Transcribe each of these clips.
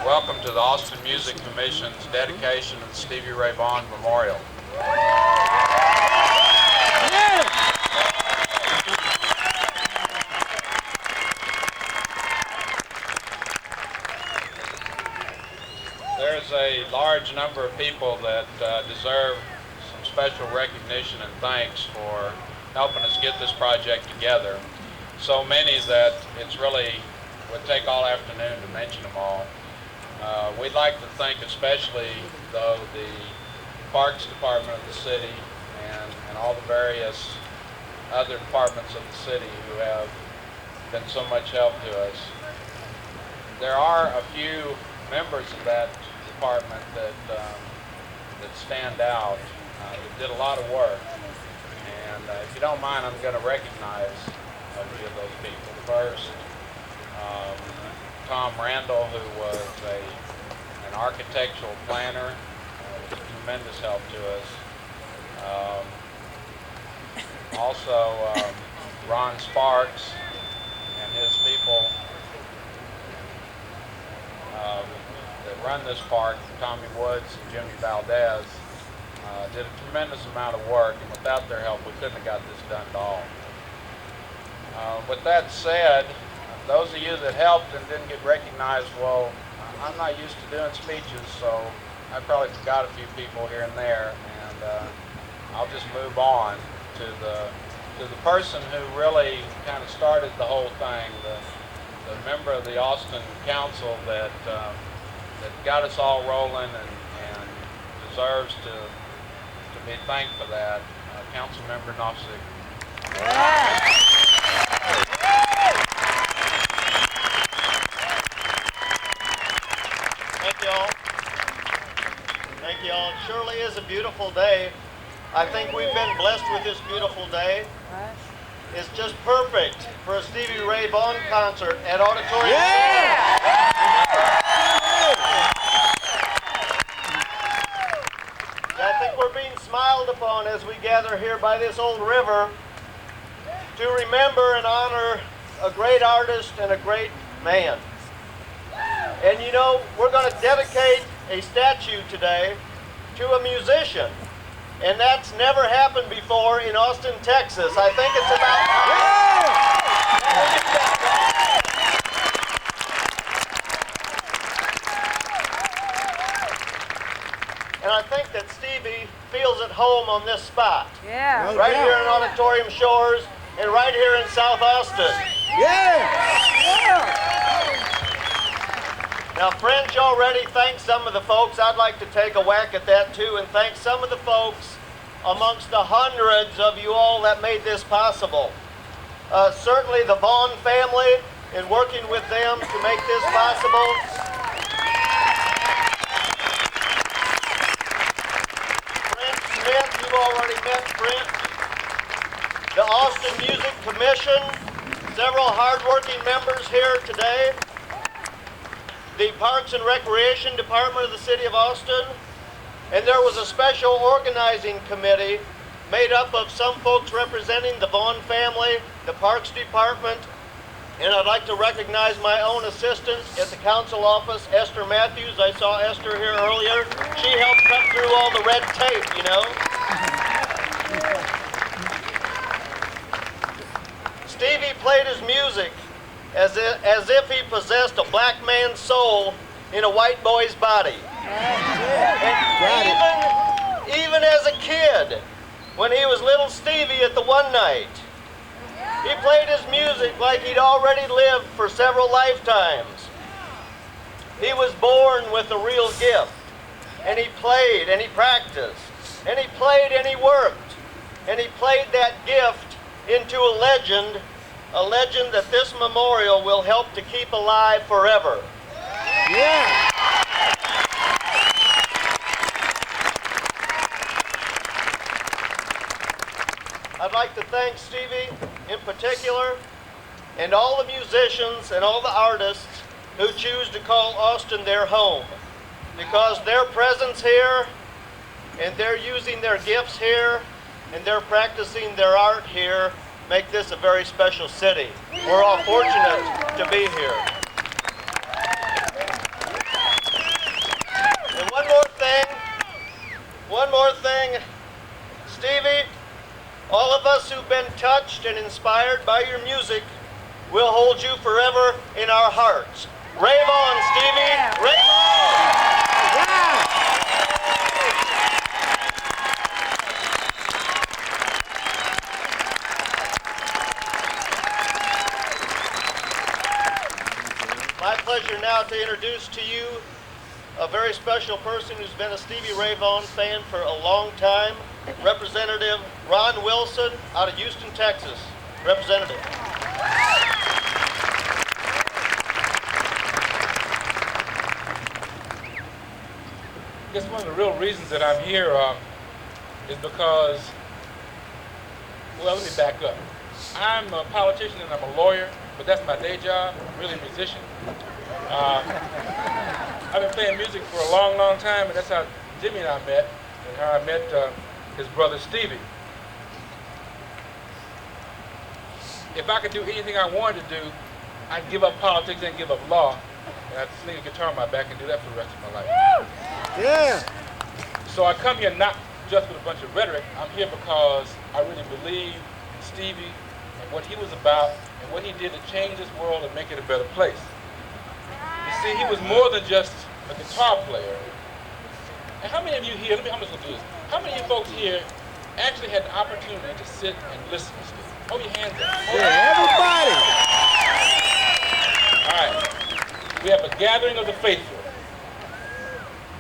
welcome to the Austin Music Commission's dedication of the Stevie Ray Vaughan Memorial. There's a large number of people that deserve some special recognition and thanks for helping us get this project together. So many that it's really would take all afternoon to mention them all. We'd like to thank especially, though, the Parks Department of the city and all the various other departments of the city who have been so much help to us. There are a few members of that department that stand out, that did a lot of work. And if you don't mind, I'm going to recognize a few of those people. First, Tom Randall, who was an architectural planner, was a tremendous help to us. Also, Ron Sparks and his people that run this park, Tommy Woods and Jimmy Valdez, did a tremendous amount of work, and without their help, we couldn't have got this done at all. With that said, those of you that helped and didn't get recognized, well, I'm not used to doing speeches, so I probably forgot a few people here and there, and I'll just move on to the person who really kind of started the whole thing, the member of the Austin Council that got us all rolling and deserves to be thanked for that, Council Member Knopfzig. Thank you all. Thank you all. It surely is a beautiful day. I think we've been blessed with this beautiful day. It's just perfect for a Stevie Ray Vaughan concert at Auditorium. I think we're being smiled upon as we gather here by this old river to remember and honor a great artist and a great man. And you know, we're going to dedicate a statue today to a musician. And that's never happened before in Austin, Texas. I think it's about And I think that Stevie feels at home on this spot. Yeah. Right here in Auditorium Shores and right here in South Austin. Now, French already thanked some of the folks. I'd like to take a whack at that too and thank some of the folks amongst the hundreds of you all that made this possible. Certainly the Vaughan family in working with them to make this possible. Brent Smith, you've already met Brent. The Austin Music Commission, several hardworking members here today. The Parks and Recreation Department of the City of Austin, and there was a special organizing committee made up of some folks representing the Vaughan family, the Parks Department, and I'd like to recognize my own assistant at the council office, Esther Matthews. I saw Esther here earlier. She helped cut through all the red tape, you know. Stevie played his music as if he possessed a black man's soul in a white boy's body. And even as a kid, when he was little Stevie at the one night, he played his music like he'd already lived for several lifetimes. He was born with a real gift, and he played and he practiced, and he played and he worked, and he played that gift into a legend that this memorial will help to keep alive forever. Yeah. I'd like to thank Stevie in particular, and all the musicians and all the artists who choose to call Austin their home, because their presence here, and they're using their gifts here, and they're practicing their art here, make this a very special city. We're all fortunate to be here. us who've been touched and inspired by your music will hold you forever in our hearts. Rave on, Stevie! Rave on! My pleasure now to introduce to you a very special person who's been a Stevie Ray Vaughan fan for a long time, Representative Ron Wilson out of Houston, Texas. Representative. I guess one of the real reasons that I'm here is because, well, let me back up. I'm a politician and I'm a lawyer, but that's my day job. I'm really a musician. I've been playing music for a long, long time, and that's how Jimmy and I met, and how I met his brother Stevie. If I could do anything I wanted to do, I'd give up politics and give up law, and I'd sling a guitar on my back and do that for the rest of my life. Yeah. So I come here not just with a bunch of rhetoric. I'm here because I really believe in Stevie and what he was about and what he did to change this world and make it a better place. You see, he was more than just a guitar player. And how many of you here, I'm just going to do this. How many of you folks here actually had the opportunity to sit and listen to Stevie? Hold your hands up. Yeah, everybody. All right. We have a gathering of the faithful.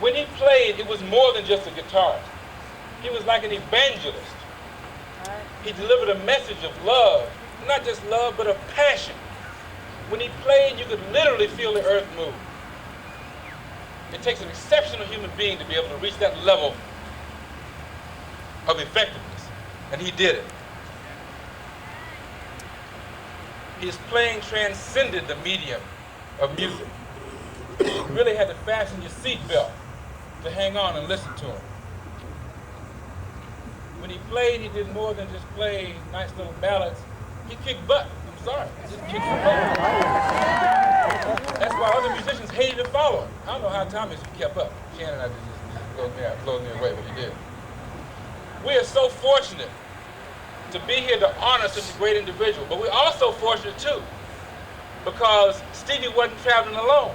When he played, it was more than just a guitarist. He was like an evangelist. He delivered a message of love, not just love, but of passion. When he played, you could literally feel the earth move. It takes an exceptional human being to be able to reach that level of effectiveness, and he did it. His playing transcended the medium of music. You really had to fasten your seatbelt to hang on and listen to him. When he played, he did more than just play nice little ballads. He kicked butt. I'm sorry, he just kicked some butt. That's why other musicians hated to follow him. I don't know how Thomas kept up. Shannon and I just blows me away, but he did. We are so fortunate to be here to honor such a great individual, but we're also fortunate too, because Stevie wasn't traveling alone.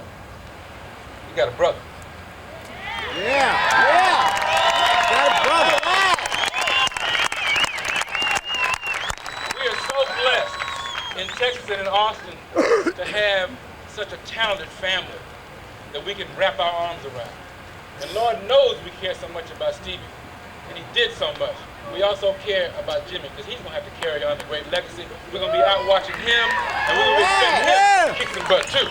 He got a brother. Yeah, yeah. Got a brother. We are so blessed in Texas and in Austin to have such a talented family that we can wrap our arms around. And Lord knows we care so much about Stevie, and he did so much. We also care about Jimmy, because he's going to have to carry on the great legacy. We're going to be out watching him, and we're going to expect him to kick some butt too.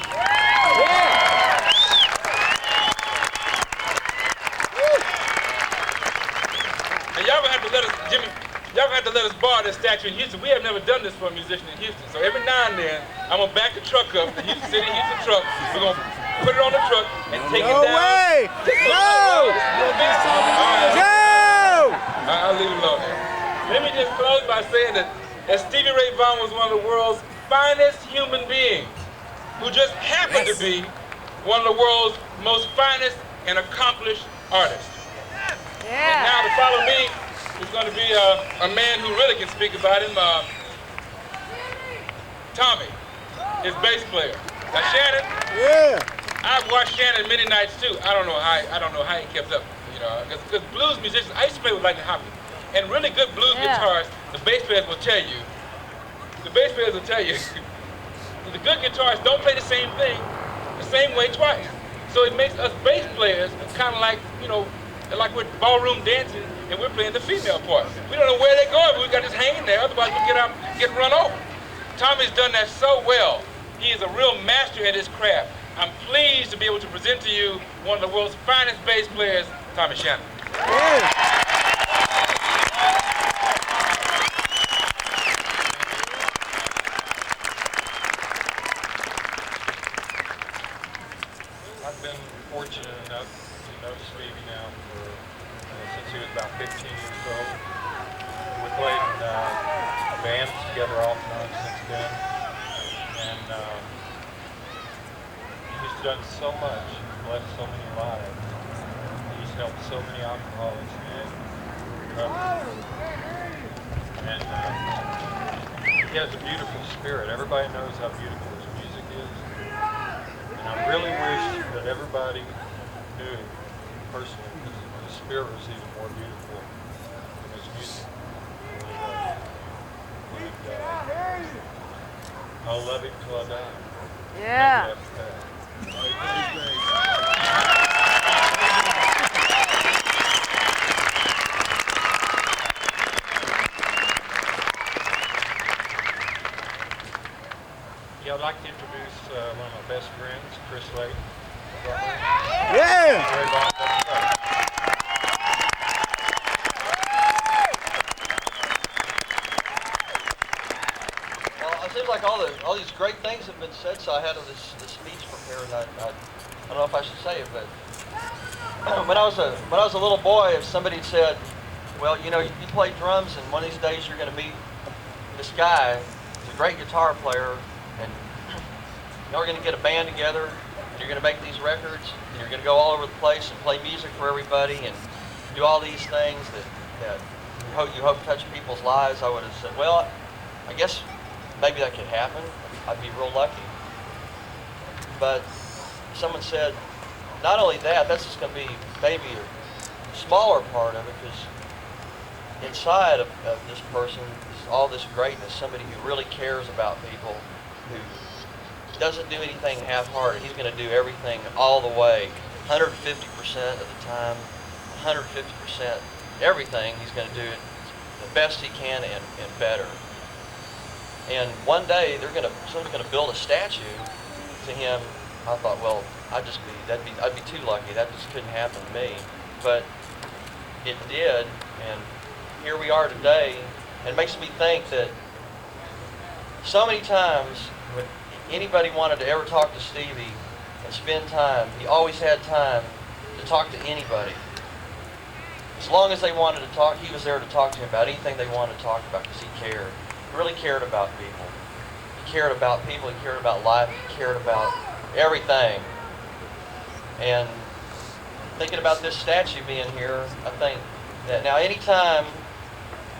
And y'all gonna have to let us, Jimmy, y'all gonna have to let us borrow this statue in Houston. We have never done this for a musician in Houston. So every now and then, I'm gonna back the truck up, the Houston City Houston truck. We're gonna put it on the truck and take it down. No way! No! No! I'll leave it alone there. Let me just close by saying that Stevie Ray Vaughan was one of the world's finest human beings, who just happened to be one of the world's most finest and accomplished artists. And now to follow me is going to be a man who really can speak about him, Tommy, his bass player. Now Shannon, I've watched Shannon many nights too. I don't know how he kept up, you know, because blues musicians, I used to play with Layton, and really good blues guitarists, the bass players will tell you, the good guitarists don't play the same thing the same way twice. So it makes us bass players kind of like, you know, like we're ballroom dancing and we're playing the female part. We don't know where they're going, but we got this hanging there, otherwise we get run over. Tommy's done that so well. He is a real master at his craft. I'm pleased to be able to present to you one of the world's finest bass players, Tommy Shannon. I've been fortunate enough to know Stevie now for since he was about 15 years old. We played in bands together off and on since then, and he's done so much, blessed so many lives. He's helped so many alcoholics in recovery. And he has a beautiful spirit. Everybody knows how beautiful his music is. And I really wish that everybody knew him personally, because his spirit was even more beautiful than his music. And I'll love him till I die. Yeah. Maybe after that. Yeah, I'd like to introduce one of my best friends, Chris Layton. Yeah. Very long time. Well, it seems like all these great things have been said, so I had this speech prepared. And I don't know if I should say it, but when I was a little boy, if somebody said, "Well, you know, you play drums, and one of these days you're going to meet this guy, he's a great guitar player, and you're going to get a band together, and you're going to make these records, and you're going to go all over the place and play music for everybody, and do all these things that you hope touch people's lives," I would have said, well, I guess maybe that could happen. I'd be real lucky. But someone said, not only that, that's just going to be maybe a smaller part of it, because inside of this person is all this greatness, somebody who really cares about people, who doesn't do anything half-hearted. He's going to do everything all the way, 150% of the time, 150%, everything he's going to do it the best he can and better. And one day someone's going to build a statue to him. I thought, well, I'd be too lucky. That just couldn't happen to me. But it did, and here we are today. And it makes me think that so many times when anybody wanted to ever talk to Stevie and spend time, he always had time to talk to anybody. As long as they wanted to talk, he was there to talk to him about anything they wanted to talk about, because he cared. He really cared about people. He cared about people, he cared about life, he cared about everything. And thinking about this statue being here, I think that now anytime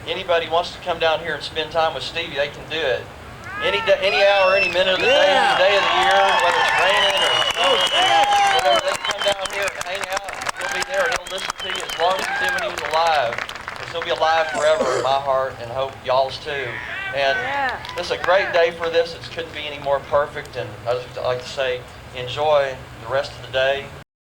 anybody wants to come down here and spend time with Stevie, they can do it. Any hour, any minute of the day, any day of the year, whether it's raining or whatever, they can come down here and hang out. He'll be there and he'll listen to you as long as he did when he was alive. Because he'll be alive forever in my heart, and hope y'all's too. And this is a great day for this. It couldn't be any more perfect. And I just like to say, enjoy the rest of the day.